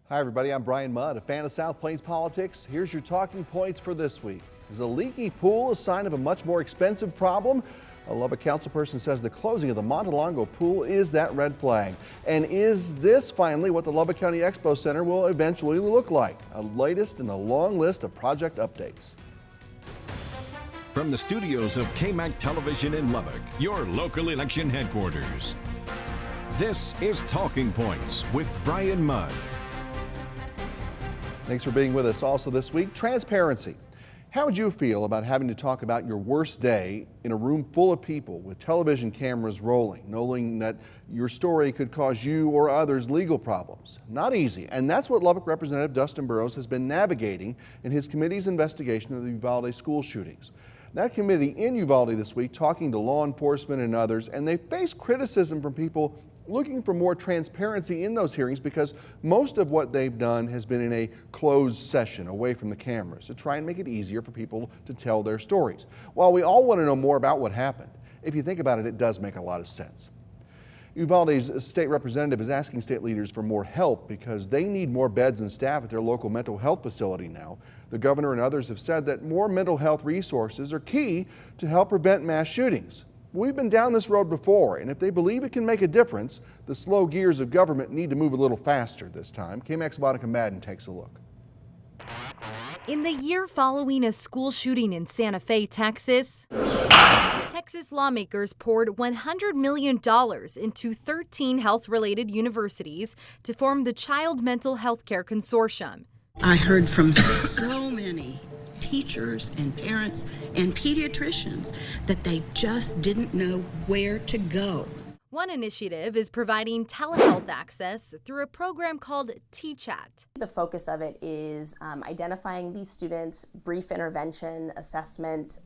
Hi everybody, I'm Bryan Mudd, a fan of South Plains politics. Here's your talking points for this week. Is a leaky pool a sign of a much more expensive problem? A Lubbock councilperson says the closing of the Montelongo pool is that red flag. And is this finally what the Lubbock County Expo Center will eventually look like? A latest in a long list of project updates. From the studios of KAMC Television in Lubbock, your local election headquarters. This is Talking Points with Bryan Mudd. Thanks for being with us. Also this week, transparency. How would you feel about having to talk about your worst day in a room full of people with television cameras rolling, knowing that your story could cause you or others legal problems? Not easy, and that's what Lubbock Representative Dustin Burrows has been navigating in his committee's investigation of the Uvalde school shootings. That committee in Uvalde this week talking to law enforcement and others, and they face criticism from people looking for more transparency in those hearings because most of what they've done has been in a closed session away from the cameras to try and make it easier for people to tell their stories. While we all want to know more about what happened, if you think about it, it does make a lot of sense. Uvalde's state representative is asking state leaders for more help because they need more beds and staff at their local mental health facility now. The governor and others have said that more mental health resources are key to help prevent mass shootings. We've been down this road before, and if they believe it can make a difference, the slow gears of government need to move a little faster this time. KAMC's Monica Madden takes a look. In the year following a school shooting in Santa Fe, Texas lawmakers poured $100 million into 13 health-related universities to form the Child Mental Health Care Consortium. I heard from so many teachers and parents and pediatricians that they just didn't know where to go. One initiative is providing telehealth access through a program called T-Chat. The focus of it is identifying these students, brief intervention, assessment,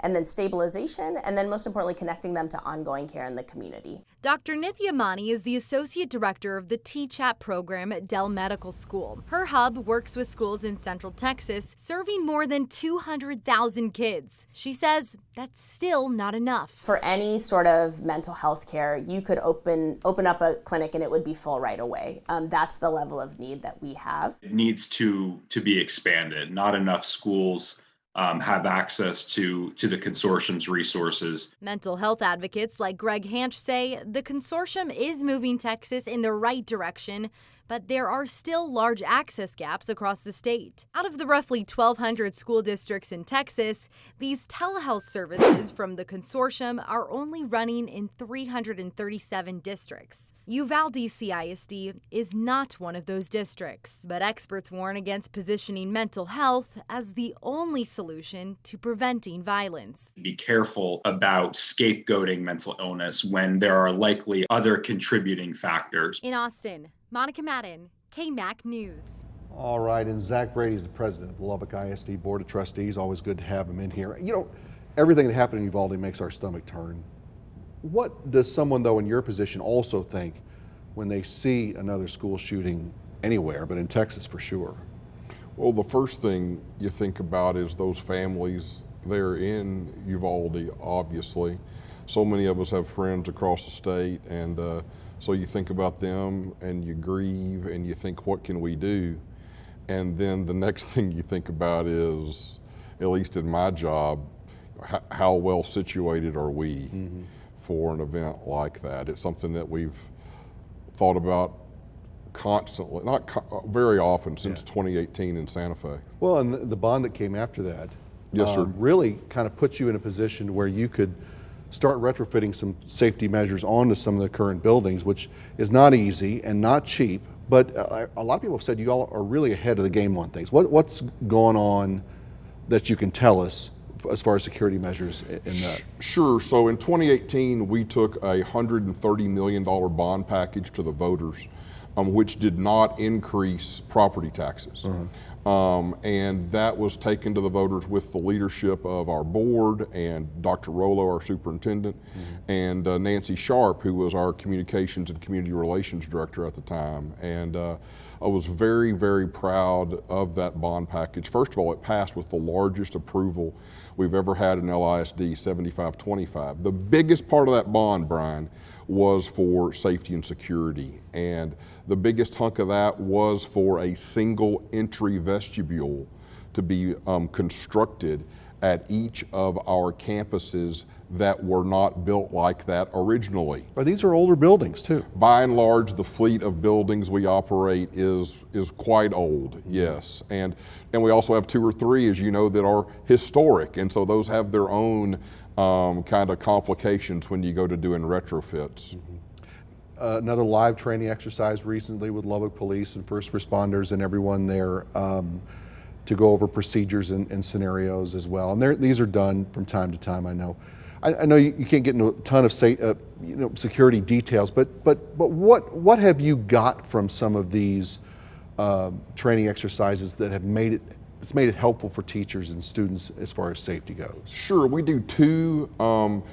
and then stabilization, and then most importantly, connecting them to ongoing care in the community. Dr. Nithya Mani is the Associate Director of the T-Chat program at Dell Medical School. Her hub works with schools in Central Texas, serving more than 200,000 kids. She says that's still not enough. For any sort of mental health care, you could open up a clinic and it would be full right away. That's the level of need that we have. It needs to be expanded. Not enough schools have access to the consortium's resources. Mental health advocates like Greg Hanch say the consortium is moving Texas in the right direction, but there are still large access gaps across the state. Out of the roughly 1,200 school districts in Texas, these telehealth services from the consortium are only running in 337 districts. Uvalde CISD is not one of those districts, but experts warn against positioning mental health as the only solution to preventing violence. Be careful about scapegoating mental illness when there are likely other contributing factors. In Austin, Monica Madden, KAMC News. All right, and Zach Brady is the president of the Lubbock ISD Board of Trustees. Always good to have him in here. You know, everything that happened in Uvalde makes our stomach turn. What does someone, though, in your position also think when they see another school shooting anywhere, but in Texas for sure? Well, the first thing you think about is those families there in Uvalde, obviously. So many of us have friends across the state, and so you think about them and you grieve and you think, what can we do? And then the next thing you think about is, at least in my job, how well situated are we for an event like that? It's something that we've thought about constantly, very often since 2018 in Santa Fe. Well, and the bond that came after that Yes, sir. Really kind of puts you in a position where you could start retrofitting some safety measures onto some of the current buildings, which is not easy and not cheap. But a lot of people have said you all are really ahead of the game on things. What's going on that you can tell us as far as security measures in that? Sure. So in 2018, we took a $130 million bond package to the voters, which did not increase property taxes. And that was taken to the voters with the leadership of our board and Dr. Rollo, our superintendent, and Nancy Sharp, who was our communications and community relations director at the time. And I was very, very proud of that bond package. First of all, it passed with the largest approval we've ever had in LISD, 75-25. The biggest part of that bond, Brian, was for safety and security. And the biggest hunk of that was for a single entry vestibule to be constructed at each of our campuses that were not built like that originally. But these are older buildings too. By and large, the fleet of buildings we operate is quite old, yes. And we also have 2 or 3, as you know, that are historic. And so those have their own kind of complications when you go to doing retrofits. Another live training exercise recently with Lubbock Police and first responders and everyone there to go over procedures and scenarios as well. And these are done from time to time, I know. I know you can't get into a ton of security details, but what have you got from some of these training exercises that have made it helpful for teachers and students as far as safety goes? Sure, We do 2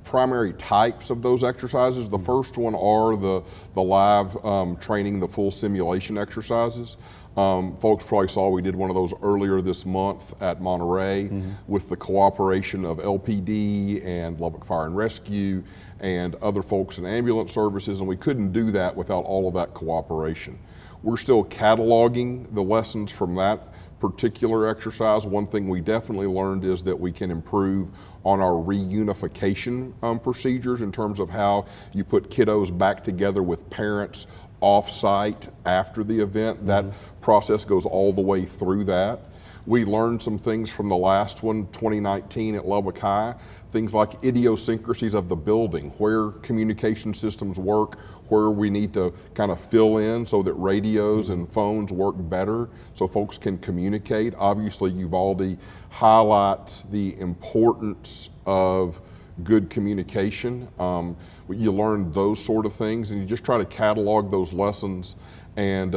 primary types of those exercises. The first one are the live training, the full simulation exercises. Folks probably saw we did one of those earlier this month at Monterey with the cooperation of LPD and Lubbock Fire and Rescue and other folks in ambulance services, and we couldn't do that without all of that cooperation. We're still cataloging the lessons from that particular exercise. One thing we definitely learned is that we can improve on our reunification procedures in terms of how you put kiddos back together with parents off-site after the event. That process goes all the way through that. We learned some things from the last one, 2019 at Lubbock High, things like idiosyncrasies of the building, where communication systems work, where we need to kind of fill in so that radios and phones work better so folks can communicate. Obviously, Uvalde highlights the importance of good communication. You learn those sort of things, and you just try to catalog those lessons and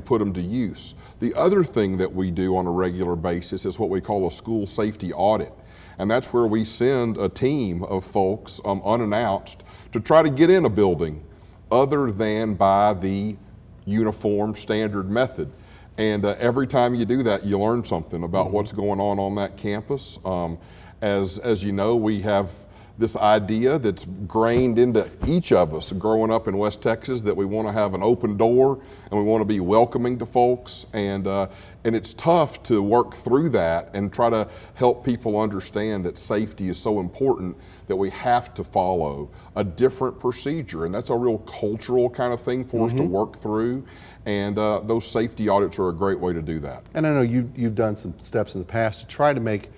put them to use. The other thing that we do on a regular basis is what we call a school safety audit. And that's where we send a team of folks unannounced to try to get in a building other than by the uniform standard method. And every time you do that, you learn something about what's going on that campus. As you know, we have this idea that's grained into each of us growing up in West Texas that we want to have an open door and we want to be welcoming to folks, and it's tough to work through that and try to help people understand that safety is so important that we have to follow a different procedure, and that's a real cultural kind of thing for us to work through, and those safety audits are a great way to do that. And I know you've done some steps in the past to try to make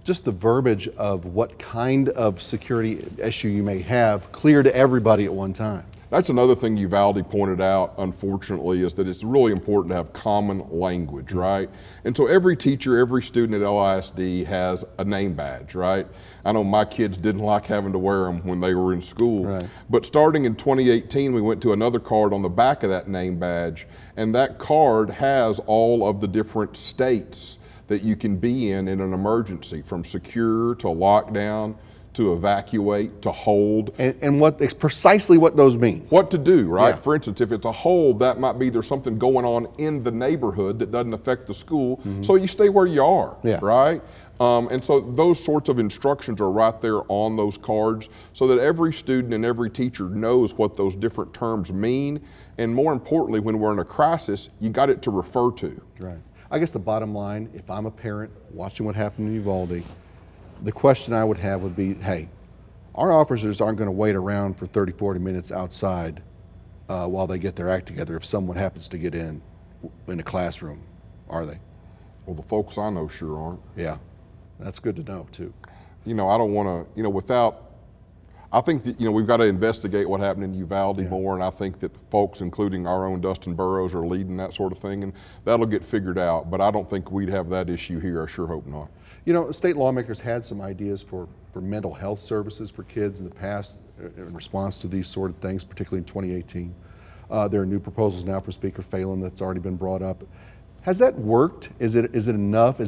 just the verbiage of what kind of security issue you may have clear to everybody at one time. That's another thing Uvalde pointed out, unfortunately, is that it's really important to have common language, right? And so every teacher, every student at LISD has a name badge, right? I know my kids didn't like having to wear them when they were in school. Right. But starting in 2018, we went to another card on the back of that name badge, and that card has all of the different states that you can be in an emergency, from secure to lockdown to evacuate to hold. And it's precisely what those mean. What to do, right? Yeah. For instance, if it's a hold, that might be there's something going on in the neighborhood that doesn't affect the school, so you stay where you are, right? And so those sorts of instructions are right there on those cards so that every student and every teacher knows what those different terms mean. And more importantly, when we're in a crisis, you got it to refer to. Right. I guess the bottom line, if I'm a parent watching what happened in Uvalde, the question I would have would be, hey, our officers aren't going to wait around for 30, 40 minutes outside while they get their act together if someone happens to get in a classroom, are they? Well, the folks I know sure aren't. Yeah, that's good to know too. You know, I don't want to, I think that, we've got to investigate what happened in Uvalde more, and I think that folks, including our own Dustin Burrows, are leading that sort of thing, and that'll get figured out, but I don't think we'd have that issue here. I sure hope not. You know, state lawmakers had some ideas for mental health services for kids in the past in response to these sort of things, particularly in 2018. There are new proposals now for Speaker Phelan that's already been brought up. Has that worked? Is it enough? Are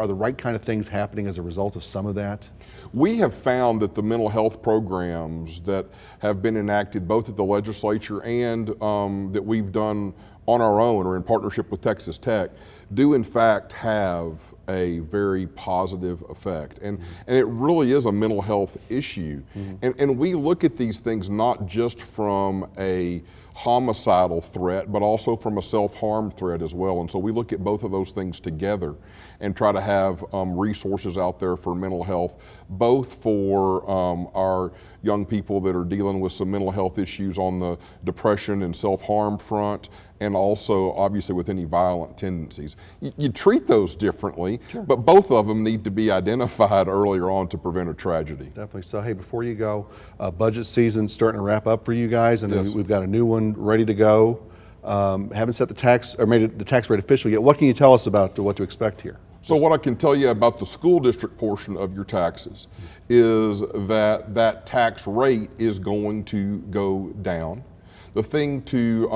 the right kind of things happening as a result of some of that? We have found that the mental health programs that have been enacted both at the legislature and that we've done on our own or in partnership with Texas Tech do in fact have a very positive effect. And it really is a mental health issue. And we look at these things not just from a homicidal threat, but also from a self-harm threat as well. And so we look at both of those things together and try to have resources out there for mental health, both for our young people that are dealing with some mental health issues on the depression and self-harm front, and also obviously with any violent tendencies. You treat those differently, but both of them need to be identified earlier on to prevent a tragedy. Definitely. So hey, before you go, budget season's starting to wrap up for you guys, and Yes. we've got a new one ready to go. Haven't set the tax or made the tax rate official yet. What can you tell us about what to expect here? So what I can tell you about the school district portion of your taxes is that that tax rate is going to go down. The thing to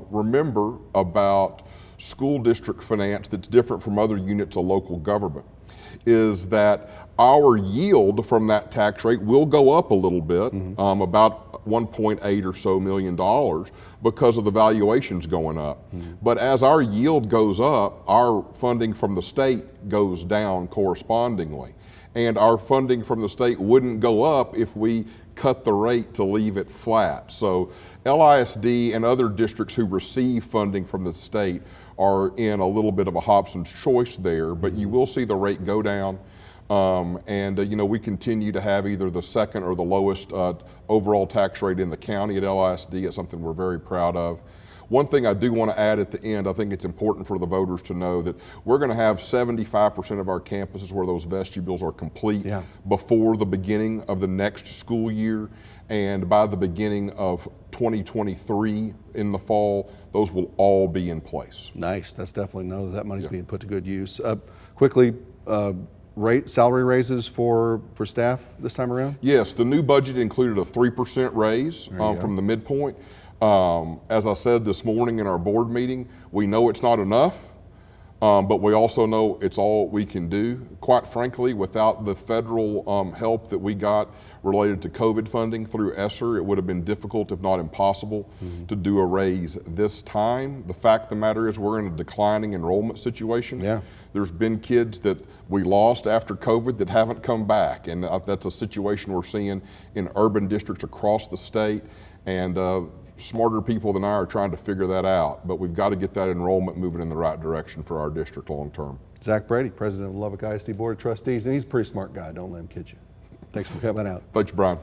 remember about school district finance that's different from other units of local government is that our yield from that tax rate will go up a little bit, about $1.8 or so million because of the valuations going up. But as our yield goes up, our funding from the state goes down correspondingly. And our funding from the state wouldn't go up if we cut the rate to leave it flat. So LISD and other districts who receive funding from the state are in a little bit of a Hobson's choice there, but you will see the rate go down. We continue to have either the second or the lowest overall tax rate in the county at LISD. It's something we're very proud of. One thing I do want to add at the end, I think it's important for the voters to know that we're going to have 75% of our campuses where those vestibules are complete before the beginning of the next school year. And by the beginning of 2023 in the fall, those will all be in place. Nice. That's definitely know that money's being put to good use. Quickly, salary raises for staff this time around? Yes, the new budget included a 3% raise from the midpoint. As I said this morning in our board meeting, we know it's not enough, but we also know it's all we can do. Quite frankly, without the federal help that we got related to COVID funding through ESSER, it would have been difficult, if not impossible, to do a raise this time. The fact of the matter is we're in a declining enrollment situation. There's been kids that we lost after COVID that haven't come back, and that's a situation we're seeing in urban districts across the state. And smarter people than I are trying to figure that out, but we've got to get that enrollment moving in the right direction for our district long term. Zach Brady, president of the Lubbock ISD Board of Trustees, and he's a pretty smart guy, don't let him kid you. Thanks for coming out. Thanks, Brian.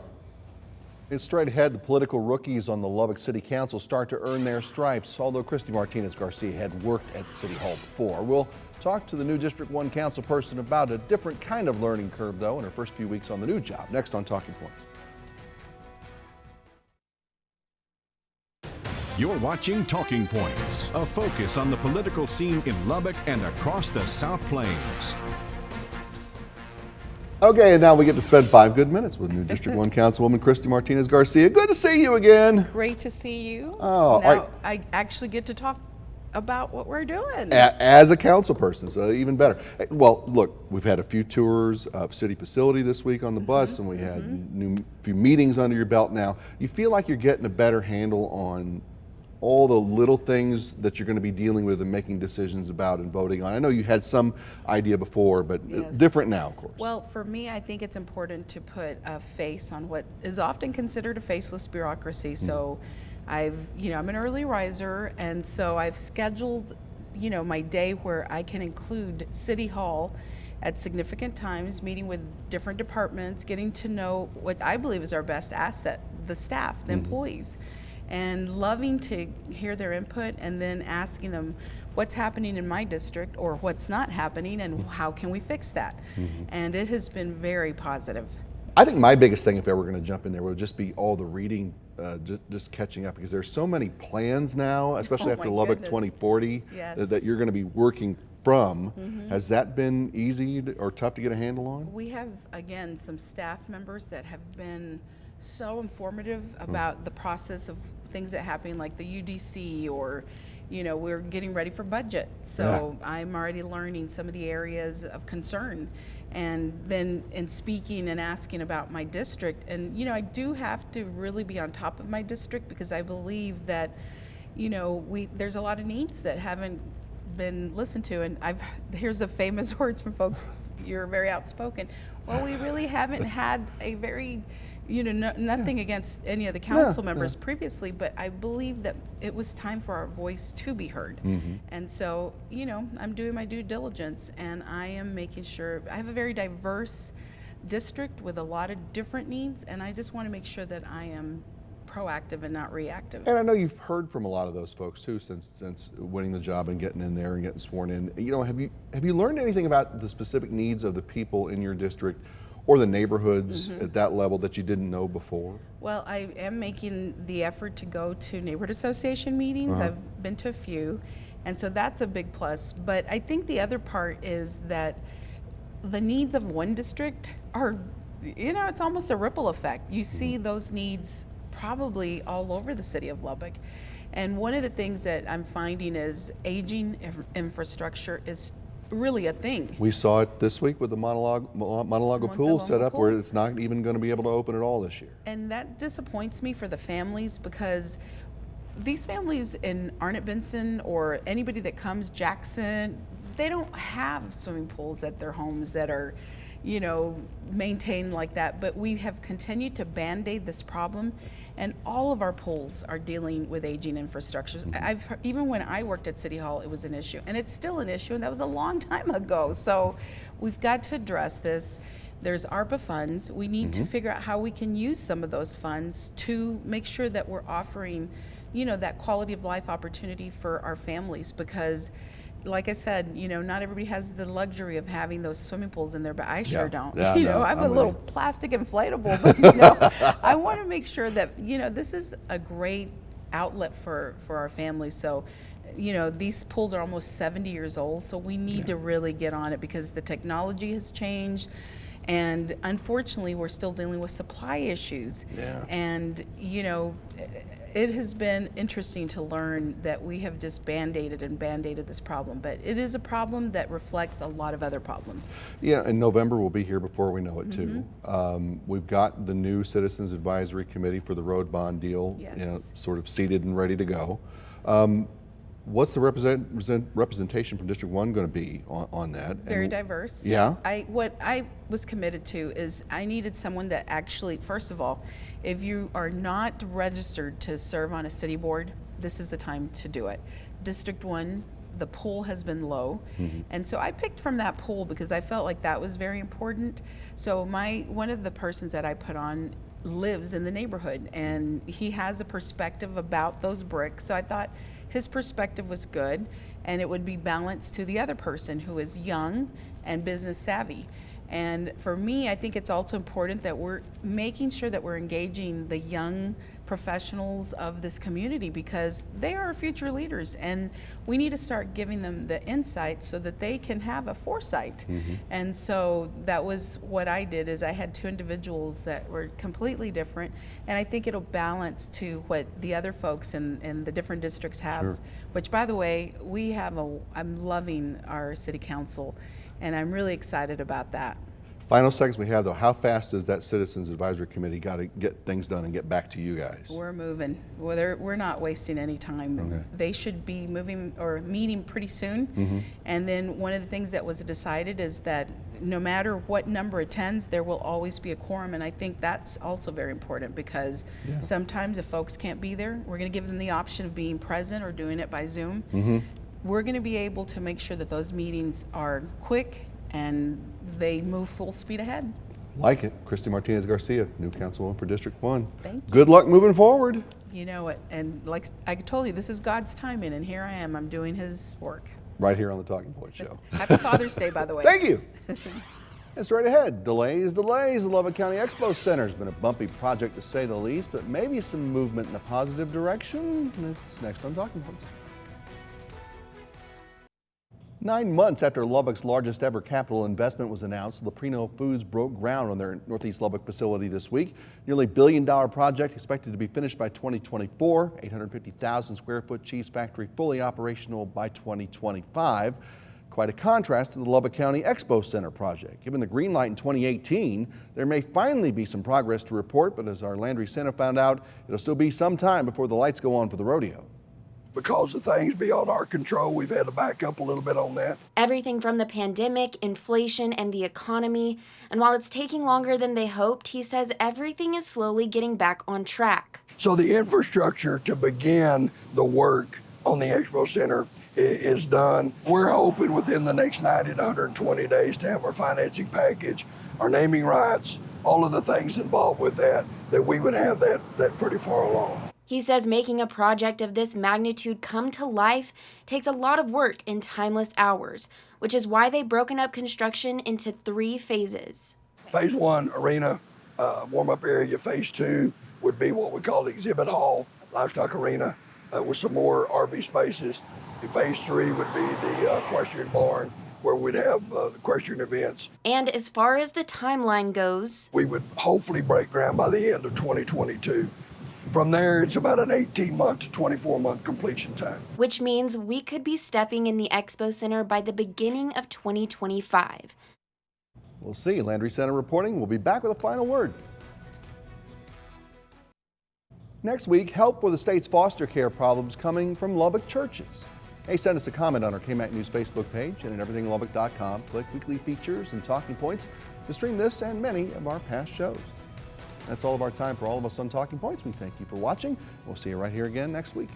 It's straight ahead. The political rookies on the Lubbock City Council start to earn their stripes, although Christie MartinezGarcia had worked at City Hall before. We'll talk to the new District 1 council person about a different kind of learning curve, though, in her first few weeks on the new job. Next on Talking Points. You're watching Talking Points, a focus on the political scene in Lubbock and across the South Plains. Okay, and now we get to spend 5 good minutes with new District 1 Councilwoman Christie MartinezGarcia. Good to see you again. Great to see you. Oh, now I actually get to talk about what we're doing. As a council person, so even better. Well, look, we've had a few tours of city facility this week on the bus, and we had few meetings under your belt now. You feel like you're getting a better handle on all the little things that you're going to be dealing with and making decisions about and voting on. I know you had some idea before, but different now, of course. Well, for me, I think it's important to put a face on what is often considered a faceless bureaucracy. So I'm an early riser, and so I've scheduled, my day where I can include City Hall at significant times, meeting with different departments, getting to know what I believe is our best asset, the staff, the employees, and loving to hear their input and then asking them what's happening in my district or what's not happening and how can we fix that. And it has been very positive. I think my biggest thing, if ever we're going to jump in there, would just be all the reading, just catching up, because there's so many plans now, especially after Lubbock 2040, that you're going to be working from. Has that been easy or tough to get a handle on? We have, again, some staff members that have been so informative about the process of things that happen, like the UDC or we're getting ready for budget. So I'm already learning some of the areas of concern. And then in speaking and asking about my district, and I do have to really be on top of my district, because I believe that there's a lot of needs that haven't been listened to. And here's the famous words from folks: "You're very outspoken." Well, we really haven't had a very nothing against any of the council members previously, but I believe that it was time for our voice to be heard. And so, I'm doing my due diligence, and I am making sure I have a very diverse district with a lot of different needs, and I just want to make sure that I am proactive and not reactive. And I know you've heard from a lot of those folks too since winning the job and getting in there and getting sworn in. Have you learned anything about the specific needs of the people in your district or the neighborhoods at that level that you didn't know before? Well, I am making the effort to go to neighborhood association meetings. I've been to a few, and so that's a big plus. But I think the other part is that the needs of one district are, it's almost a ripple effect. You see those needs probably all over the city of Lubbock. And one of the things that I'm finding is aging infrastructure is really a thing. We saw it this week with the Monologo pool set up where it's not even going to be able to open at all this year. And that disappoints me for the families, because these families in Arnett-Benson or anybody that comes, Jackson, they don't have swimming pools at their homes that are maintained like that. But we have continued to band-aid this problem, and all of our pools are dealing with aging infrastructures. Even when I worked at City Hall, it was an issue, and it's still an issue, and that was a long time ago. So we've got to address this. There's ARPA funds. We need to figure out how we can use some of those funds to make sure that we're offering, that quality of life opportunity for our families, because like I said, not everybody has the luxury of having those swimming pools in there, but I sure don't. I have a little plastic inflatable, but I want to make sure that, this is a great outlet for our families. So, these pools are almost 70 years old, so we need to really get on it, because the technology has changed. And unfortunately, we're still dealing with supply issues. And, it has been interesting to learn that we have just band-aided this problem, but it is a problem that reflects a lot of other problems. Yeah, and November will be here before we know it too. We've got the new Citizens Advisory Committee for the road bond deal, sort of seated and ready to go. What's the representation from District 1 going to be on that? Very diverse. Yeah. What I was committed to is I needed someone that actually, first of all, if you are not registered to serve on a city board, this is the time to do it. District 1, the pool has been low, and so I picked from that pool because I felt like that was very important. So one of the persons that I put on lives in the neighborhood, and he has a perspective about those bricks, so I thought his perspective was good, and it would be balanced to the other person who is young and business savvy. And for me, I think it's also important that we're making sure that we're engaging the young professionals of this community, because they are our future leaders, and we need to start giving them the insight so that they can have a foresight. And so that was what I did, is I had two individuals that were completely different, and I think it'll balance to what the other folks in the different districts have, which, by the way, I'm loving our city council, and I'm really excited about that. Final seconds we have, though. How fast does that Citizens Advisory Committee got to get things done and get back to you guys? We're moving. We're not wasting any time. They should be moving or meeting pretty soon. And then one of the things that was decided is that no matter what number attends, there will always be a quorum. And I think that's also very important, because sometimes if folks can't be there, we're going to give them the option of being present or doing it by Zoom. We're going to be able to make sure that those meetings are quick and they move full speed ahead. Like it. Christie MartinezGarcia, new councilwoman for District 1. Thank you. Good luck moving forward. You know it. And like I told you, this is God's timing, and here I am. I'm doing his work. Right here on the Talking Point Show. Happy Father's Day, by the way. Thank you. And straight ahead, delays. The Lubbock County Expo Center has been a bumpy project, to say the least, but maybe some movement in a positive direction. It's next on Talking Points. 9 months after Lubbock's largest ever capital investment was announced, Leprino Foods broke ground on their Northeast Lubbock facility this week. Nearly $1 billion project expected to be finished by 2024. 850,000 square foot cheese factory fully operational by 2025. Quite a contrast to the Lubbock County Expo Center project. Given the green light in 2018, there may finally be some progress to report, but as our Landry Center found out, it'll still be some time before the lights go on for the rodeo. Because of things beyond our control, we've had to back up a little bit on that. Everything from the pandemic, inflation, and the economy. And while it's taking longer than they hoped, he says everything is slowly getting back on track. So the infrastructure to begin the work on the Expo Center is done. We're hoping within the next 90 to 120 days to have our financing package, our naming rights, all of the things involved with that we would have that pretty far along. He says making a project of this magnitude come to life takes a lot of work in timeless hours, which is why they've broken up construction into 3 phases. Phase 1, arena, warm-up area. Phase 2 would be what we call the exhibit hall, livestock arena, with some more RV spaces. And phase 3 would be the equestrian barn, where we'd have the equestrian events. And as far as the timeline goes, we would hopefully break ground by the end of 2022. From there, it's about an 18-month to 24-month completion time. Which means we could be stepping in the Expo Center by the beginning of 2025. We'll see. Landry Center reporting. We'll be back with a final word. Next week, help for the state's foster care problems coming from Lubbock churches. Hey, send us a comment on our KMAC News Facebook page and at everythinglubbock.com. Click weekly features and talking points to stream this and many of our past shows. That's all of our time for all of us on Talking Points. We thank you for watching. We'll see you right here again next week.